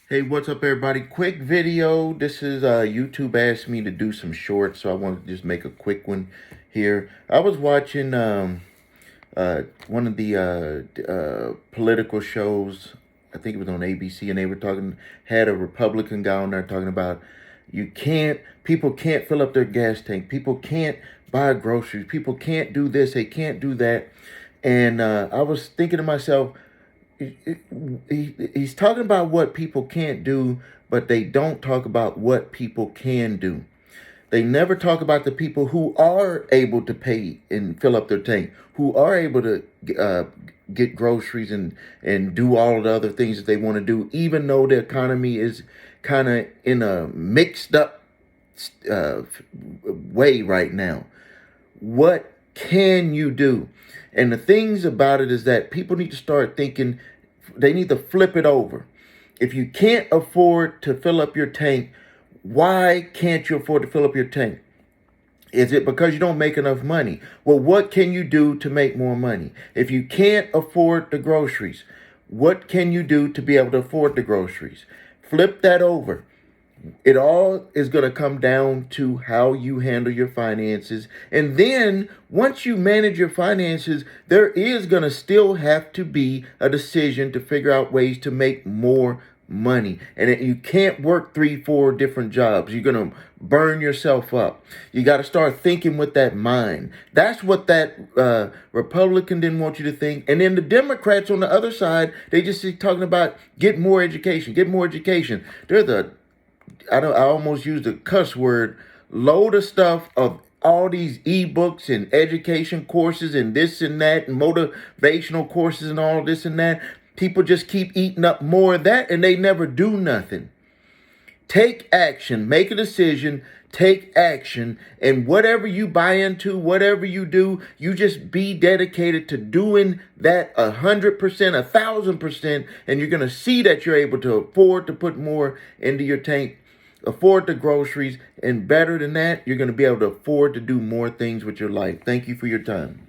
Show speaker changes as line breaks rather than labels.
Hey, what's up, everybody? Quick video. This is YouTube asked me to do some shorts, so I want to just make a quick one here. I was watching one of the political shows. I think it was on ABC, and they were had a Republican guy on there talking about people can't fill up their gas tank. People can't buy groceries. People can't do this. They can't do that. And I was thinking to myself, he's talking about what people can't do, but they don't talk about what people can do. They never talk about the people who are able to pay and fill up their tank, who are able to get groceries and do all of the other things that they want to do, even though the economy is kind of in a mixed up uh, way right now. What can you do? And the things about it is that people need to start thinking, they need to flip it over. If you can't afford to fill up your tank, why can't you afford to fill up your tank? Is it because you don't make enough money? Well, what can you do to make more money? If you can't afford the groceries, what can you do to be able to afford the groceries? Flip that over. It all is going to come down to how you handle your finances. And then once you manage your finances, there is going to still have to be a decision to figure out ways to make more money. And you can't work 3, 4 different jobs. You're going to burn yourself up. You got to start thinking with that mind. That's what that Republican didn't want you to think. And then the Democrats on the other side, they just keep talking about get more education, get more education. I almost used a cuss word, load of stuff of all these ebooks and education courses and this and that and motivational courses and all this and that. People just keep eating up more of that and they never do nothing. Take action, make a decision, take action, and whatever you buy into, whatever you do, you just be dedicated to doing that 100%, 1,000%, and you're going to see that you're able to afford to put more into your tank, afford the groceries, and better than that, you're going to be able to afford to do more things with your life. Thank you for your time.